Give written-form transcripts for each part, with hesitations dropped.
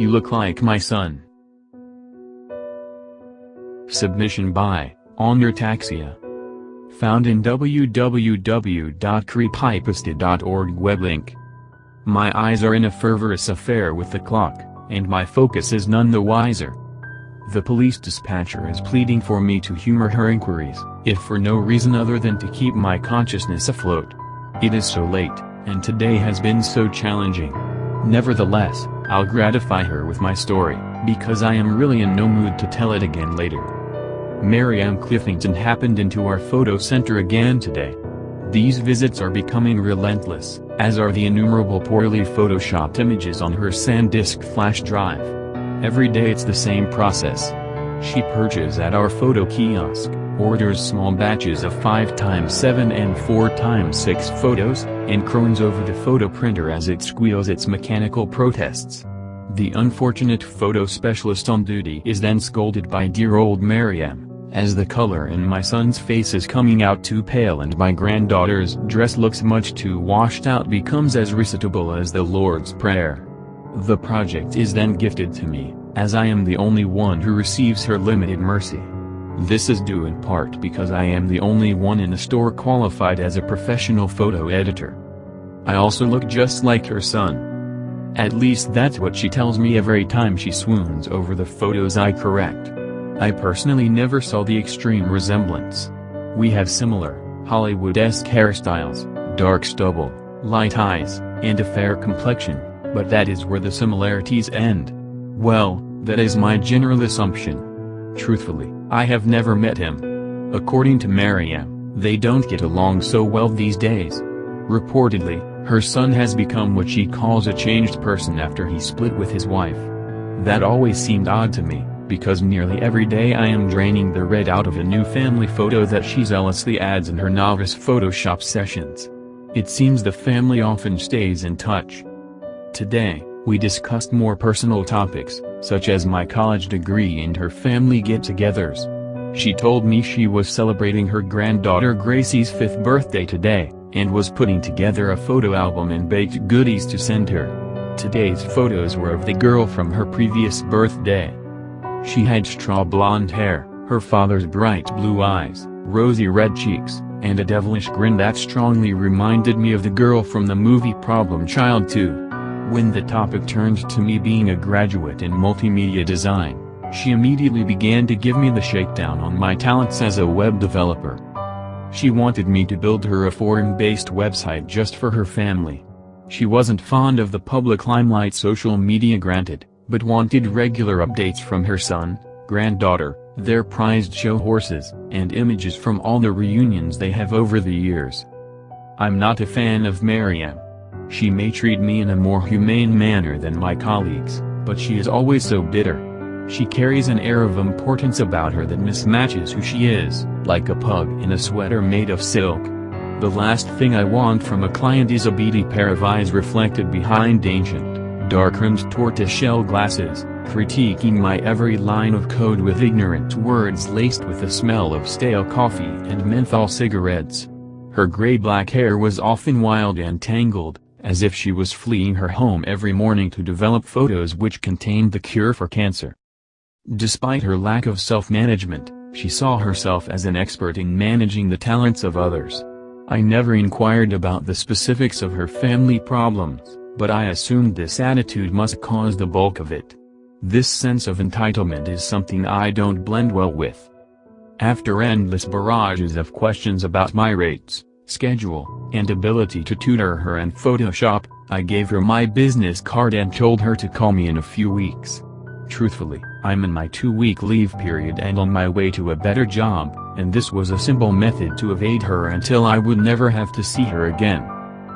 You look like my son. Submission by Taxia. Found in www.creepypasta.org web link. My eyes are in a fervorous affair with the clock, and my focus is none the wiser. The police dispatcher is pleading for me to humor her inquiries, if for no reason other than to keep my consciousness afloat. It is so late, and today has been so challenging. Nevertheless, I'll gratify her with my story, because I am really in no mood to tell it again later. Maryam Cliffington happened into our photo center again today. These visits are becoming relentless, as are the innumerable poorly photoshopped images on her SanDisk flash drive. Every day it's the same process. She purchases at our photo kiosk, orders small batches of 5x7 and 4x6 photos, and croons over the photo printer as it squeals its mechanical protests. The unfortunate photo specialist on duty is then scolded by dear old Maryam, as the color in my son's face is coming out too pale and my granddaughter's dress looks much too washed out, becomes as recitable as the Lord's Prayer. The project is then gifted to me, as I am the only one who receives her limited mercy. This is due in part because I am the only one in the store qualified as a professional photo editor. I also look just like her son. At least that's what she tells me every time she swoons over the photos I correct. I personally never saw the extreme resemblance. We have similar, Hollywood-esque hairstyles, dark stubble, light eyes, and a fair complexion, but that is where the similarities end. Well, that is my general assumption. Truthfully, I have never met him. According to Maryam, they don't get along so well these days. Reportedly, her son has become what she calls a changed person after he split with his wife. That always seemed odd to me, because nearly every day I am draining the red out of a new family photo that she zealously adds in her novice Photoshop sessions. It seems the family often stays in touch. Today, we discussed more personal topics, such as my college degree and her family get-togethers. She told me she was celebrating her granddaughter Gracie's 5th birthday today, and was putting together a photo album and baked goodies to send her. Today's photos were of the girl from her previous birthday. She had straw blonde hair, her father's bright blue eyes, rosy red cheeks, and a devilish grin that strongly reminded me of the girl from the movie Problem Child 2. When the topic turned to me being a graduate in multimedia design, she immediately began to give me the shakedown on my talents as a web developer. She wanted me to build her a forum-based website just for her family. She wasn't fond of the public limelight social media granted, but wanted regular updates from her son, granddaughter, their prized show horses, and images from all the reunions they have over the years. I'm not a fan of Maryam. She may treat me in a more humane manner than my colleagues, but she is always so bitter. She carries an air of importance about her that mismatches who she is, like a pug in a sweater made of silk. The last thing I want from a client is a beady pair of eyes reflected behind ancient, dark-rimmed tortoiseshell glasses, critiquing my every line of code with ignorant words laced with the smell of stale coffee and menthol cigarettes. Her gray-black hair was often wild and tangled, as if she was fleeing her home every morning to develop photos which contained the cure for cancer. Despite her lack of self-management, she saw herself as an expert in managing the talents of others. I never inquired about the specifics of her family problems, but I assumed this attitude must cause the bulk of it. This sense of entitlement is something I don't blend well with. After endless barrages of questions about my rates, schedule, and ability to tutor her in Photoshop, I gave her my business card and told her to call me in a few weeks. Truthfully, I'm in my 2-week leave period and on my way to a better job, and this was a simple method to evade her until I would never have to see her again.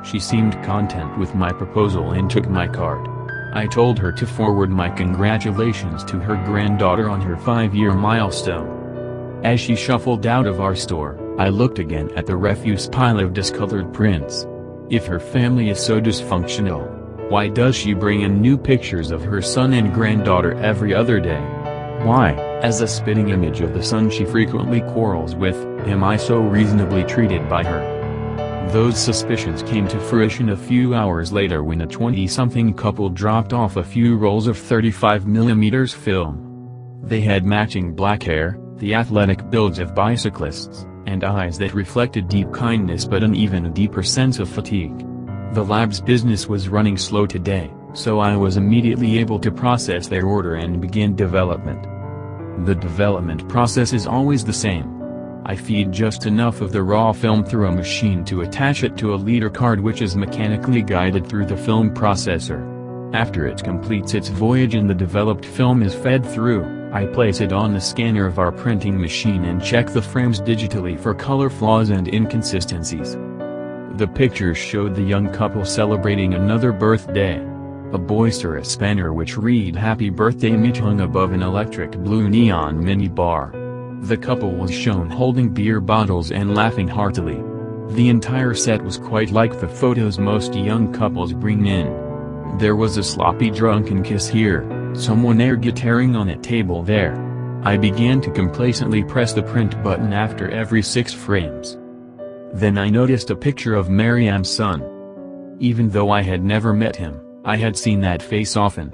She seemed content with my proposal and took my card. I told her to forward my congratulations to her granddaughter on her 5-year milestone. As she shuffled out of our store, I looked again at the refuse pile of discolored prints. If her family is so dysfunctional, why does she bring in new pictures of her son and granddaughter every other day? Why, as a spitting image of the son she frequently quarrels with, am I so reasonably treated by her? Those suspicions came to fruition a few hours later when a 20-something couple dropped off a few rolls of 35mm film. They had matching black hair, the athletic builds of bicyclists, and eyes that reflected deep kindness but an even deeper sense of fatigue. The lab's business was running slow today, so I was immediately able to process their order and begin development. The development process is always the same. I feed just enough of the raw film through a machine to attach it to a leader card which is mechanically guided through the film processor. After it completes its voyage and the developed film is fed through, I place it on the scanner of our printing machine and check the frames digitally for color flaws and inconsistencies. The pictures showed the young couple celebrating another birthday. A boisterous banner which read "Happy Birthday Mitch" hung above an electric blue neon mini bar. The couple was shown holding beer bottles and laughing heartily. The entire set was quite like the photos most young couples bring in. There was a sloppy drunken kiss here, someone air guitaring on a table there. I began to complacently press the print button after every 6 frames. Then I noticed a picture of Mariam's son. Even though I had never met him, I had seen that face often.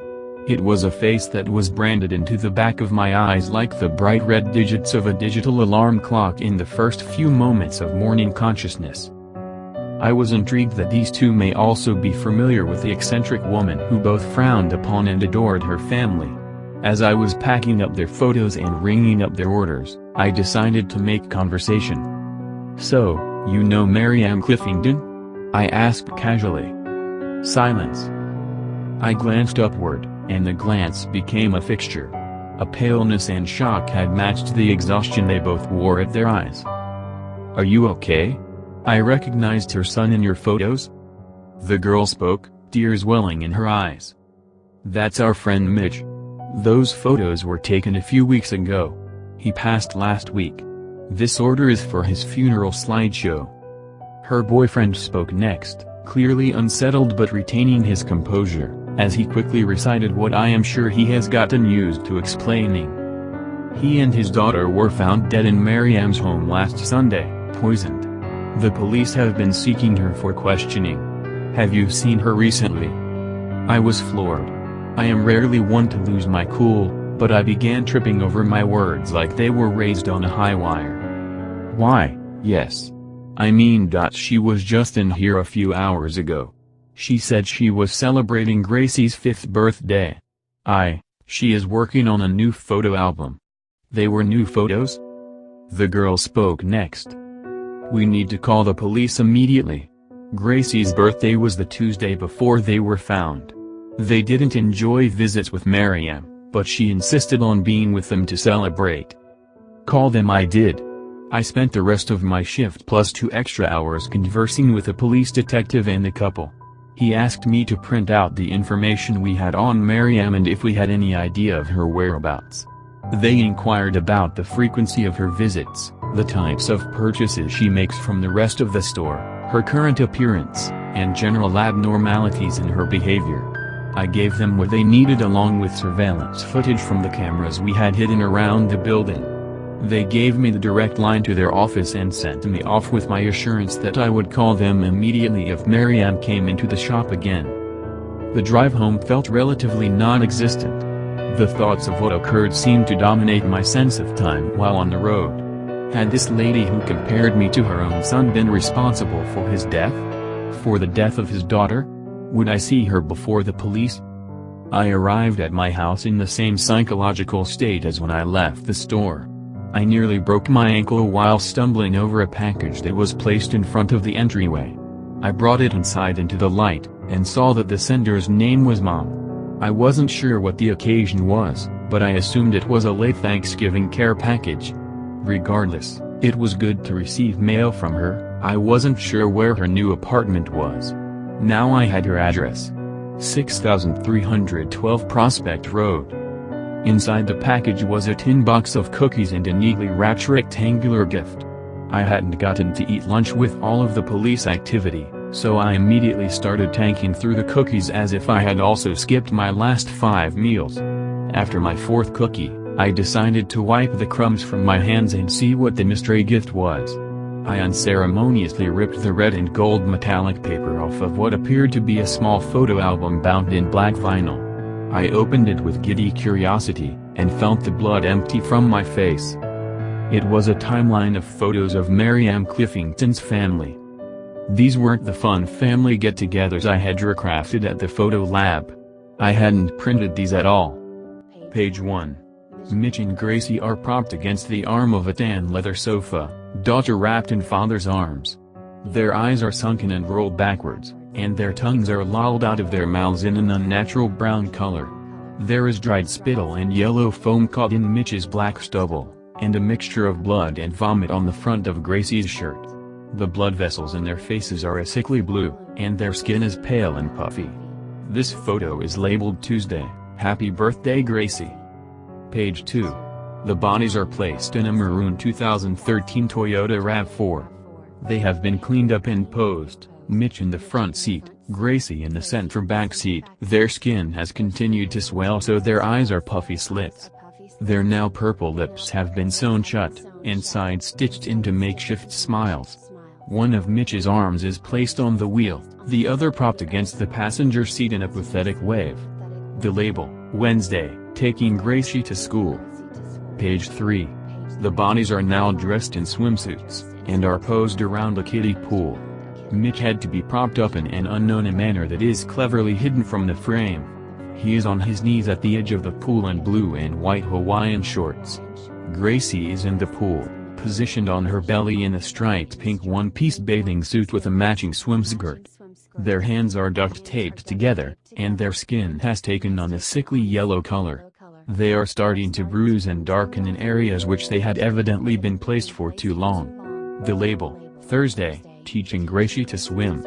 It was a face that was branded into the back of my eyes like the bright red digits of a digital alarm clock in the first few moments of morning consciousness. I was intrigued that these two may also be familiar with the eccentric woman who both frowned upon and adored her family. As I was packing up their photos and ringing up their orders, I decided to make conversation. "So, you know Mariam Cliffington?" I asked casually. Silence. I glanced upward, and the glance became a fixture. A paleness and shock had matched the exhaustion they both wore at their eyes. "Are you okay? I recognized her son in your photos?" The girl spoke, tears welling in her eyes. "That's our friend Mitch. Those photos were taken a few weeks ago. He passed last week. This order is for his funeral slideshow." Her boyfriend spoke next, clearly unsettled but retaining his composure, as he quickly recited what I am sure he has gotten used to explaining. He and his daughter were found dead in Mariam's home last Sunday, poisoned. The police have been seeking her for questioning. Have you seen her recently? I was floored. I am rarely one to lose my cool, but I began tripping over my words like they were raised on a high wire. Why, yes. I mean, she was just in here a few hours ago. She said she was celebrating Gracie's 5th birthday. She is working on a new photo album. They were new photos? The girl spoke next. We need to call the police immediately. Gracie's birthday was the Tuesday before they were found. They didn't enjoy visits with Mariam, but she insisted on being with them to celebrate. Call them. I did. I spent the rest of my shift plus 2 extra hours conversing with a police detective and the couple. He asked me to print out the information we had on Mariam and if we had any idea of her whereabouts. They inquired about the frequency of her visits, the types of purchases she makes from the rest of the store, her current appearance, and general abnormalities in her behavior. I gave them what they needed along with surveillance footage from the cameras we had hidden around the building. They gave me the direct line to their office and sent me off with my assurance that I would call them immediately if Mariam came into the shop again. The drive home felt relatively non-existent. The thoughts of what occurred seemed to dominate my sense of time while on the road. Had this lady who compared me to her own son been responsible for his death? For the death of his daughter? Would I see her before the police? I arrived at my house in the same psychological state as when I left the store. I nearly broke my ankle while stumbling over a package that was placed in front of the entryway. I brought it inside into the light, and saw that the sender's name was Mom. I wasn't sure what the occasion was, but I assumed it was a late Thanksgiving care package. Regardless, it was good to receive mail from her. I wasn't sure where her new apartment was. Now I had her address. 6312 Prospect Road. Inside the package was a tin box of cookies and a neatly wrapped rectangular gift. I hadn't gotten to eat lunch with all of the police activity, so I immediately started tanking through the cookies as if I had also skipped my last 5 meals. After my 4th cookie, I decided to wipe the crumbs from my hands and see what the mystery gift was. I unceremoniously ripped the red and gold metallic paper off of what appeared to be a small photo album bound in black vinyl. I opened it with giddy curiosity, and felt the blood empty from my face. It was a timeline of photos of Mariam Cliffington's family. These weren't the fun family get-togethers I had recrafted at the photo lab. I hadn't printed these at all. Page 1. Mitch and Gracie are propped against the arm of a tan leather sofa, daughter wrapped in father's arms. Their eyes are sunken and rolled backwards, and their tongues are lolled out of their mouths in an unnatural brown color. There is dried spittle and yellow foam caught in Mitch's black stubble, and a mixture of blood and vomit on the front of Gracie's shirt. The blood vessels in their faces are a sickly blue, and their skin is pale and puffy. This photo is labeled Tuesday, Happy Birthday Gracie. Page 2. The bodies are placed in a maroon 2013 Toyota RAV4. They have been cleaned up and posed, Mitch in the front seat, Gracie in the center back seat. Their skin has continued to swell so their eyes are puffy slits. Their now purple lips have been sewn shut, and side-stitched into makeshift smiles. One of Mitch's arms is placed on the wheel, the other propped against the passenger seat in a pathetic wave. The label, Wednesday, taking Gracie to school. Page 3. The bodies are now dressed in swimsuits, and are posed around a kiddie pool. Mitch had to be propped up in an unknown manner that is cleverly hidden from the frame. He is on his knees at the edge of the pool in blue and white Hawaiian shorts. Gracie is in the pool, positioned on her belly in a striped pink one-piece bathing suit with a matching swimskirt. Their hands are duct-taped together, and their skin has taken on a sickly yellow color. They are starting to bruise and darken in areas which they had evidently been placed for too long. The label, Thursday, teaching Gracie to swim.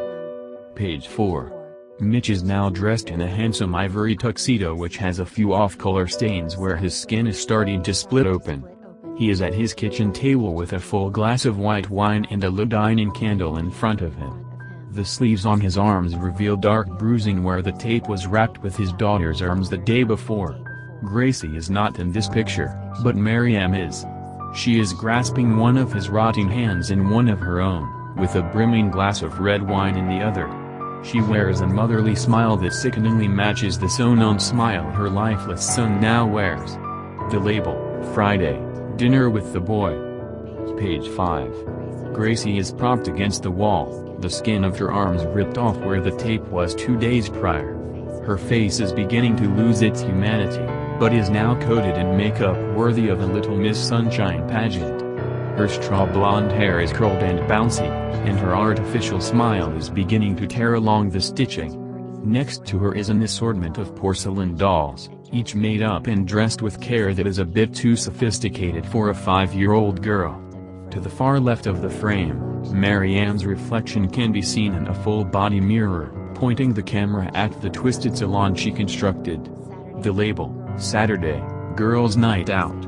Page 4. Mitch is now dressed in a handsome ivory tuxedo which has a few off-color stains where his skin is starting to split open. He is at his kitchen table with a full glass of white wine and a low dining candle in front of him. The sleeves on his arms reveal dark bruising where the tape was wrapped with his daughter's arms the day before. Gracie is not in this picture, but Mariam is. She is grasping one of his rotting hands in one of her own, with a brimming glass of red wine in the other. She wears a motherly smile that sickeningly matches the sewn-on smile her lifeless son now wears. The label, Friday, dinner with the boy. Page 5. Gracie is propped against the wall, the skin of her arms ripped off where the tape was 2 days prior. Her face is beginning to lose its humanity, but is now coated in makeup worthy of a Little Miss Sunshine pageant. Her straw blonde hair is curled and bouncy, and her artificial smile is beginning to tear along the stitching. Next to her is an assortment of porcelain dolls, each made up and dressed with care that is a bit too sophisticated for a 5-year-old girl. To the far left of the frame, Mariam's reflection can be seen in a full-body mirror, pointing the camera at the twisted salon she constructed. The label, Saturday, Girls' Night Out.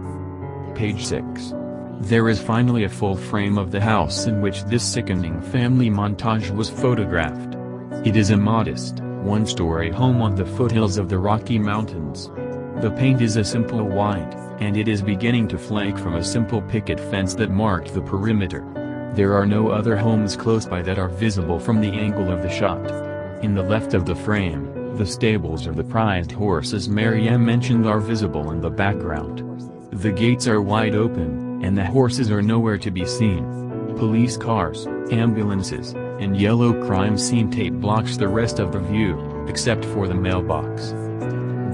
Page 6. There is finally a full frame of the house in which this sickening family montage was photographed. It is a modest, one-story home on the foothills of the Rocky Mountains. The paint is a simple white, and it is beginning to flake from a simple picket fence that marked the perimeter. There are no other homes close by that are visible from the angle of the shot. In the left of the frame, the stables of the prized horses Mariam mentioned are visible in the background. The gates are wide open, and the horses are nowhere to be seen. Police cars, ambulances, and yellow crime scene tape blocks the rest of the view, except for the mailbox.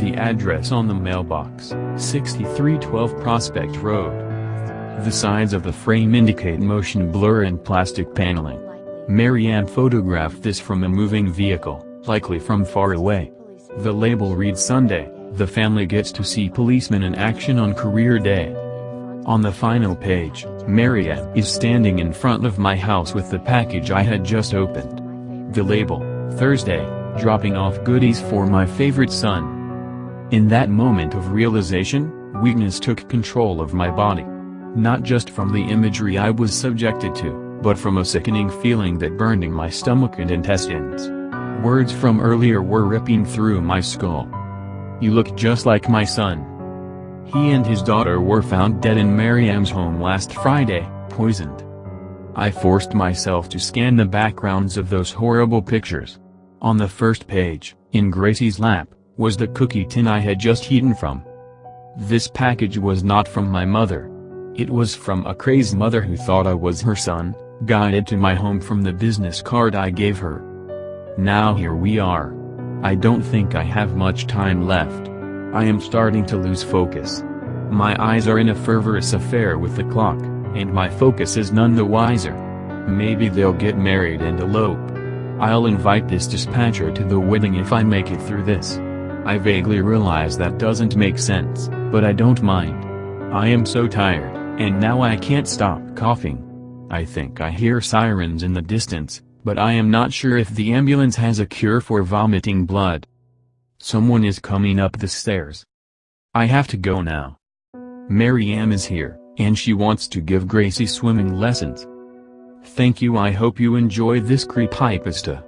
The address on the mailbox, 6312 Prospect Road. The sides of the frame indicate motion blur and plastic paneling. Mariam photographed this from a moving vehicle, likely from far away. The label reads Sunday, the family gets to see policemen in action on career day. On the final page, Mariam is standing in front of my house with the package I had just opened. The label, Thursday, dropping off goodies for my favorite son. In that moment of realization, weakness took control of my body. Not just from the imagery I was subjected to, but from a sickening feeling that burned in my stomach and intestines. Words from earlier were ripping through my skull. "You look just like my son." He and his daughter were found dead in Mariam's home last Friday, poisoned. I forced myself to scan the backgrounds of those horrible pictures. On the first page, in Gracie's lap, was the cookie tin I had just eaten from. This package was not from my mother. It was from a crazed mother who thought I was her son, guided to my home from the business card I gave her. Now here we are. I don't think I have much time left. I am starting to lose focus. My eyes are in a fervorous affair with the clock, and my focus is none the wiser. Maybe they'll get married and elope. I'll invite this dispatcher to the wedding if I make it through this. I vaguely realize that doesn't make sense, but I don't mind. I am so tired, and now I can't stop coughing. I think I hear sirens in the distance, but I am not sure if the ambulance has a cure for vomiting blood. Someone is coming up the stairs. I have to go now. Mary Ann is here, and she wants to give Gracie swimming lessons. Thank you. I hope you enjoy this creepypasta.